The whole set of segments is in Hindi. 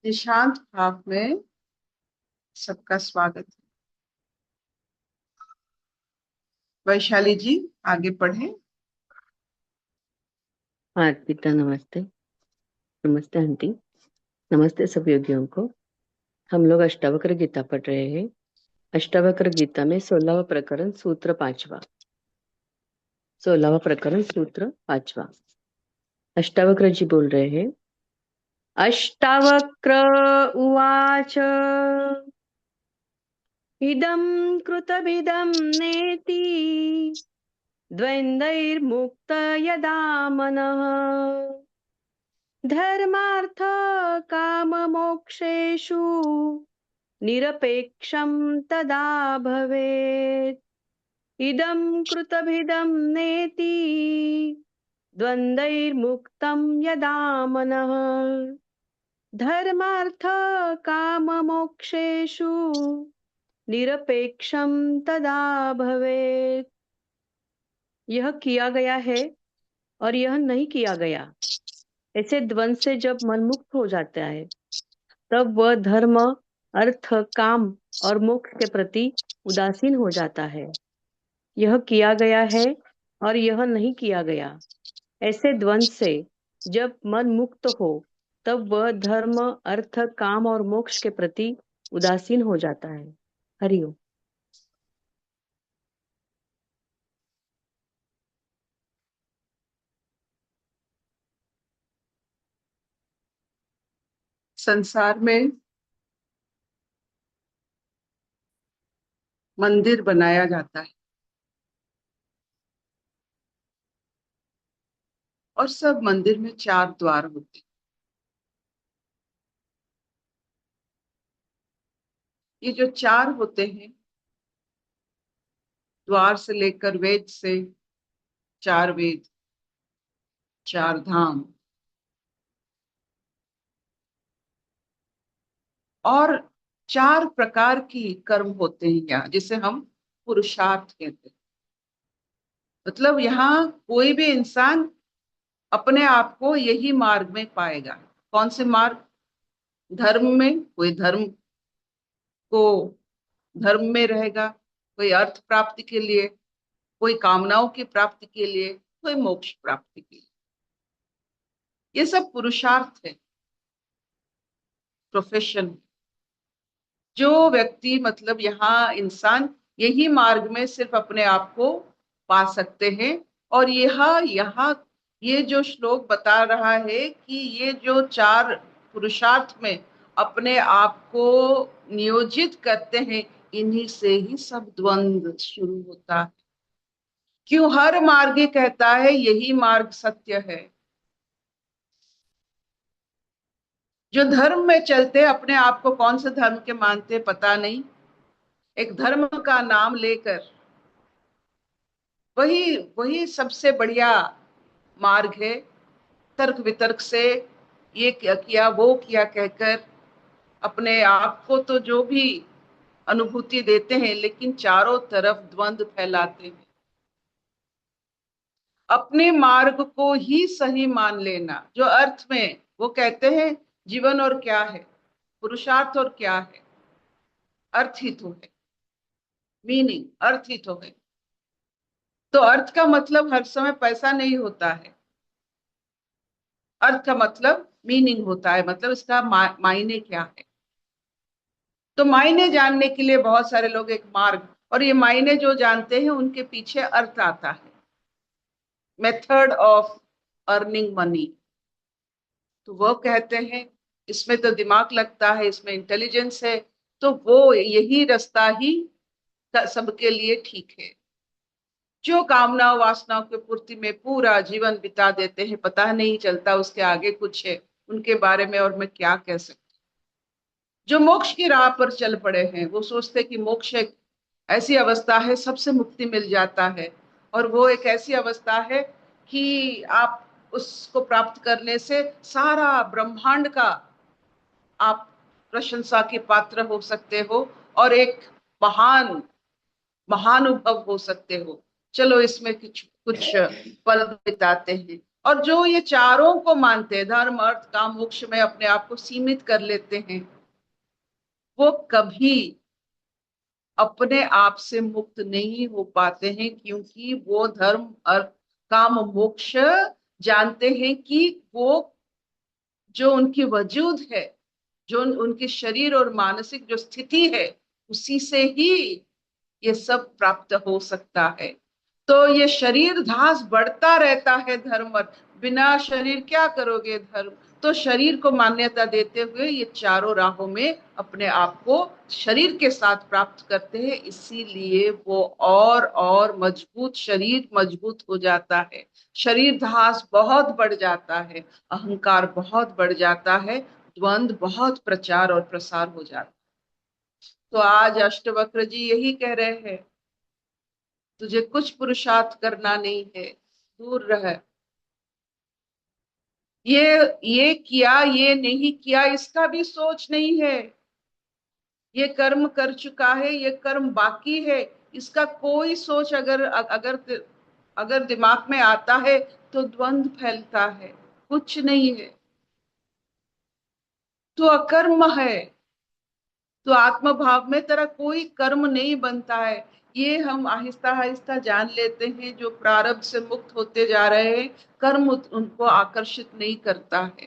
निशांत भाव में सबका स्वागत है। वैशाली जी आगे पढ़ें। हाँ अर्पिता, नमस्ते। नमस्ते आंटी। नमस्ते सब योगियों को। हम लोग अष्टावक्र गीता पढ़ रहे हैं। अष्टावक्र गीता में 16वां प्रकरण सूत्र 5वां। 16वां प्रकरण सूत्र 5वां। अष्टावक्र जी बोल रहे हैं। अष्टावक्र उवाच इदं कृतमिदं नेति द्वन्द्वैर्मुक्त यदा मनः धर्मार्थ काममोक्षेषु निरपेक्षं तदा भवेत्। इदं कृतभिदं नेति द्वन्द्वैर्मुक्तं यदा मनः धर्मार्थ काममोक्षेषु निरपेक्षं तदा भवेत्। यह किया गया है और यह नहीं किया गया, ऐसे द्वंद से जब मन मुक्त हो जाता है तब वह धर्म, अर्थ, काम और मोक्ष के प्रति उदासीन हो जाता है। यह किया गया है और यह नहीं किया गया, ऐसे द्वंद से जब मन मुक्त हो तब वह धर्म, अर्थ, काम और मोक्ष के प्रति उदासीन हो जाता है। हरिओम। संसार में मंदिर बनाया जाता है और सब मंदिर में 4 द्वार होते हैं। ये जो 4 होते हैं, द्वार से लेकर वेद से 4 वेद, 4 धाम और 4 प्रकार की कर्म होते हैं यहाँ, जिसे हम पुरुषार्थ कहते हैं। मतलब यहाँ कोई भी इंसान अपने आप को यही मार्ग में पाएगा। कौन से मार्ग? धर्म में कोई को धर्म में रहेगा, कोई अर्थ प्राप्ति के लिए, कोई कामनाओं की प्राप्ति के लिए, कोई मोक्ष प्राप्ति के लिए। ये सब पुरुषार्थ है, प्रोफेशन। जो व्यक्ति मतलब यहाँ इंसान यही मार्ग में सिर्फ अपने आप को पा सकते हैं। और यहाँ ये जो श्लोक बता रहा है कि ये जो 4 पुरुषार्थ में अपने आप को नियोजित करते हैं, इन्हीं से ही सब द्वंद्व शुरू होता है। क्यों? हर मार्गी कहता है यही मार्ग सत्य है। जो धर्म में चलते अपने आप को कौन से धर्म के मानते पता नहीं, एक धर्म का नाम लेकर वही वही सबसे बढ़िया मार्ग है। तर्क वितर्क से ये क्या किया वो किया कहकर अपने आप को तो जो भी अनुभूति देते हैं, लेकिन चारों तरफ द्वंद्व फैलाते हैं। अपने मार्ग को ही सही मान लेना, जो अर्थ में वो कहते हैं जीवन और क्या है, पुरुषार्थ और क्या है, अर्थ ही तो है। मीनिंग अर्थ ही तो है। तो अर्थ का मतलब हर समय पैसा नहीं होता है। अर्थ का मतलब मीनिंग होता है, मतलब इसका मायने क्या है। तो मायने जानने के लिए बहुत सारे लोग एक मार्ग, और ये मायने जो जानते हैं उनके पीछे अर्थ आता है, मेथड ऑफ अर्निंग मनी। तो वो कहते हैं इसमें तो दिमाग लगता है, इसमें इंटेलिजेंस है, तो वो यही रास्ता ही सबके लिए ठीक है। जो कामनाओं वासनाओं की पूर्ति में पूरा जीवन बिता देते हैं, पता नहीं चलता उसके आगे कुछ है, उनके बारे में और मैं क्या कह सकती। जो मोक्ष की राह पर चल पड़े हैं वो सोचते कि मोक्ष एक ऐसी अवस्था है, सबसे मुक्ति मिल जाता है, और वो एक ऐसी अवस्था है कि आप उसको प्राप्त करने से सारा ब्रह्मांड का आप प्रशंसा के पात्र हो सकते हो और एक महान महानुभव हो सकते हो। चलो इसमें कुछ कुछ पल बिताते हैं। और जो ये चारों को मानते हैं, धर्म अर्थ काम मोक्ष में अपने आप को सीमित कर लेते हैं, वो कभी अपने आप से मुक्त नहीं हो पाते हैं, क्योंकि वो धर्म अर्थ काम मोक्ष जानते हैं कि वो जो उनकी वजूद है, जो उनके शरीर और मानसिक जो स्थिति है, उसी से ही ये सब प्राप्त हो सकता है। तो ये शरीर धास बढ़ता रहता है धर्म पर, बिना शरीर क्या करोगे धर्म। तो शरीर को मान्यता देते हुए ये चारों राहों में अपने आप को शरीर के साथ प्राप्त करते हैं, इसीलिए वो और मजबूत, शरीर मजबूत हो जाता है, शरीर धास बहुत बढ़ जाता है, अहंकार बहुत बढ़ जाता है, द्वंद्व बहुत प्रचार और प्रसार हो जाता है। तो आज अष्टवक्र जी यही कह रहे हैं, तुझे कुछ पुरुषार्थ करना नहीं है, दूर रह। ये किया ये नहीं किया इसका भी सोच नहीं है, ये कर्म कर चुका है, ये कर्म बाकी है, इसका कोई सोच अगर अगर अगर दिमाग में आता है तो द्वंद्व फैलता है, कुछ नहीं है। तो अकर्म है, तो आत्म भाव में तेरा कोई कर्म नहीं बनता है। ये हम आहिस्ता आहिस्ता जान लेते हैं, जो प्रारब्ध से मुक्त होते जा रहे हैं, कर्म उनको आकर्षित नहीं करता है,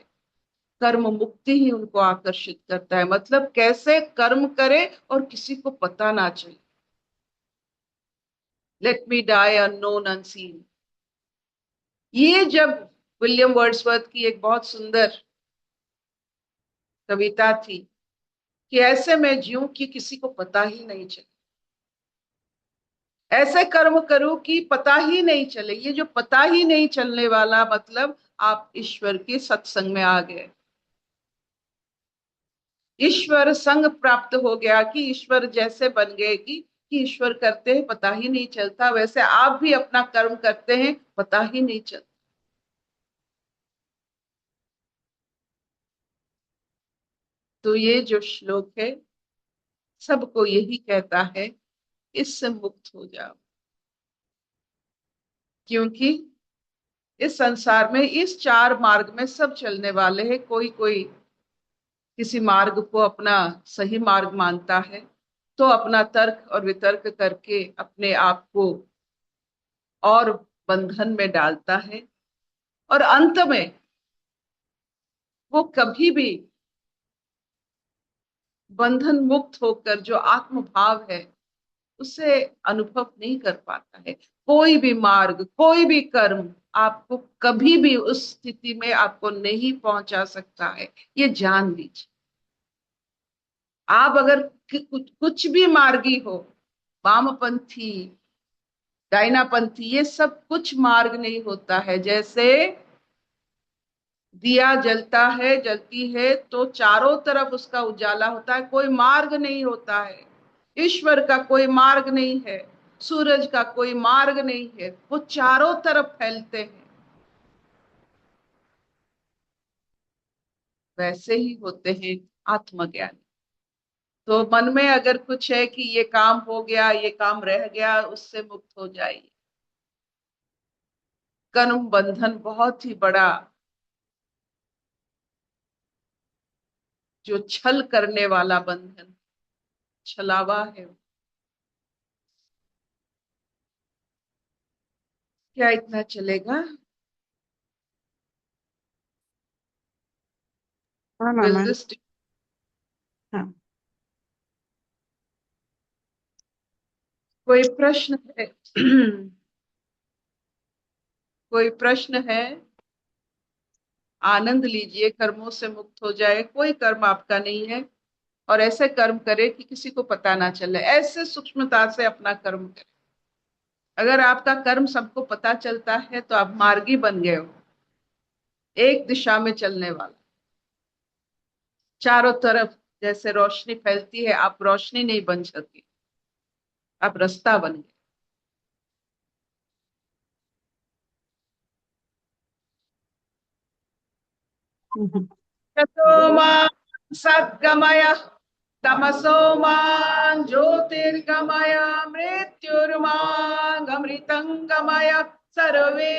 कर्म मुक्ति ही उनको आकर्षित करता है। मतलब कैसे कर्म करे और किसी को पता ना चले, let me die unknown unseen. ये जब विलियम वर्ड्सवर्थ की एक बहुत सुंदर कविता थी कि ऐसे मैं जीऊं कि किसी को पता ही नहीं चले, ऐसे कर्म करो कि पता ही नहीं चले। ये जो पता ही नहीं चलने वाला, मतलब आप ईश्वर के सत्संग में आ गए, ईश्वर संग प्राप्त हो गया, कि ईश्वर जैसे बन गए कि ईश्वर करते हैं पता ही नहीं चलता, वैसे आप भी अपना कर्म करते हैं पता ही नहीं चलता। तो ये जो श्लोक है सबको यही कहता है, इससे मुक्त हो जाओ, क्योंकि इस संसार में इस चार मार्ग में सब चलने वाले हैं। कोई कोई किसी मार्ग को अपना सही मार्ग मानता है, तो अपना तर्क और वितर्क करके अपने आप को और बंधन में डालता है, और अंत में वो कभी भी बंधन मुक्त होकर जो आत्म भाव है उसे अनुभव नहीं कर पाता है। कोई भी मार्ग, कोई भी कर्म आपको कभी भी उस स्थिति में आपको नहीं पहुंचा सकता है, ये जान लीजिए। आप अगर कुछ भी मार्गी हो, वामपंथी, डायनापंथी, ये सब कुछ मार्ग नहीं होता है। जैसे दिया जलता है, जलती है तो चारों तरफ उसका उजाला होता है, कोई मार्ग नहीं होता है। ईश्वर का कोई मार्ग नहीं है, सूरज का कोई मार्ग नहीं है, वो चारों तरफ फैलते हैं। वैसे ही होते हैं आत्मज्ञानी। तो मन में अगर कुछ है कि ये काम हो गया, ये काम रह गया, उससे मुक्त हो जाइए। कर्म बंधन बहुत ही बड़ा, जो छल करने वाला बंधन, छलावा है। क्या इतना चलेगा? हाँ विल मामा। दिस, हाँ। कोई प्रश्न है? कोई प्रश्न है? आनंद लीजिए, कर्मों से मुक्त हो जाए, कोई कर्म आपका नहीं है, और ऐसे कर्म करे कि किसी को पता ना चले, ऐसे सूक्ष्मता से अपना कर्म करे। अगर आपका कर्म सबको पता चलता है तो आप मार्गी बन गए हो, एक दिशा में चलने वाला, चारों तरफ जैसे रोशनी फैलती है, आप रोशनी नहीं बन सके, आप रास्ता बन गए। ततो मां सद्गमय, तमसो मां ज्योतिर्गमय, मृत्युर्मां अमृतं गमय, सर्वे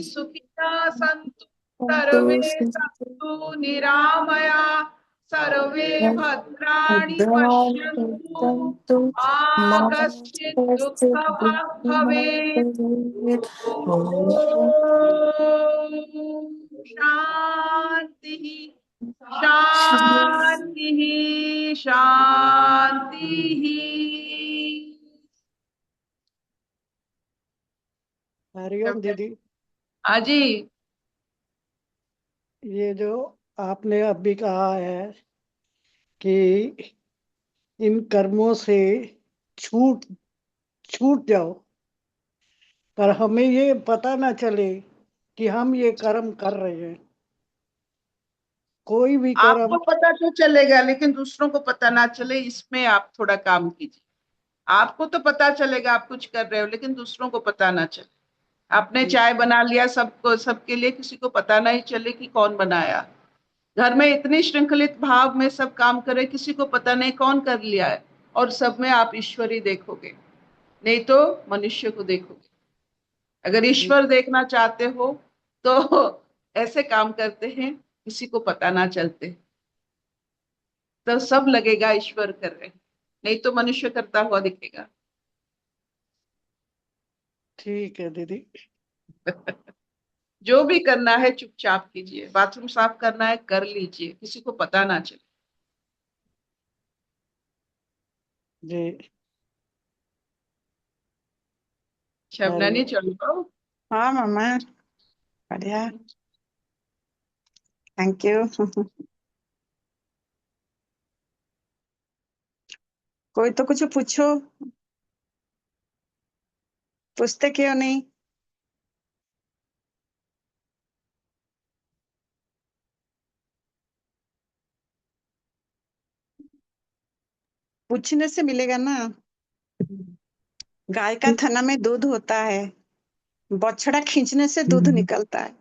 सुखिनः सन्तु, सर्वे सन्तु निरामया, सर्वे भद्राणि पश्यन्तु, मा कश्चित् दुःखभाग् भवेत्। ॐ शान्तिः शान्तिः शान्तिः। हरिओम दीदी। हाँ जी। ये जो आपने अभी कहा है कि इन कर्मों से छूट छूट जाओ, पर हमें ये पता ना चले कि हम ये कर्म कर रहे हैं। कोई भी कर्म आपको पता तो चलेगा, लेकिन दूसरों को पता ना चले, इसमें आप थोड़ा काम कीजिए। आपको तो पता चलेगा आप कुछ कर रहे हो, लेकिन दूसरों को पता ना चले। आपने जी, चाय बना लिया सबको, सबके लिए, किसी को पता नहीं चले कि कौन बनाया। घर में इतनी श्रृंखलित भाव में सब काम करे, किसी को पता नहीं कौन कर लिया है, और सब में आप ईश्वर ही देखोगे, नहीं तो मनुष्य को देखोगे। अगर जी, ईश्वर देखना चाहते हो तो ऐसे काम करते हैं किसी को पता ना चलते, तो सब लगेगा ईश्वर कर रहे हैं, नहीं तो मनुष्य करता हुआ दिखेगा। ठीक है दीदी। जो भी करना है चुपचाप कीजिए, बाथरूम साफ करना है कर लीजिए, किसी को पता ना चले। जी, शबना नहीं, हरिओम। चलो। हाँ मामा, बढ़िया, थैंक यू। कोई तो कुछ पूछो, पूछते क्यों नहीं? पूछने से मिलेगा ना। गाय का थना में दूध होता है, बछड़ा खींचने से दूध निकलता है।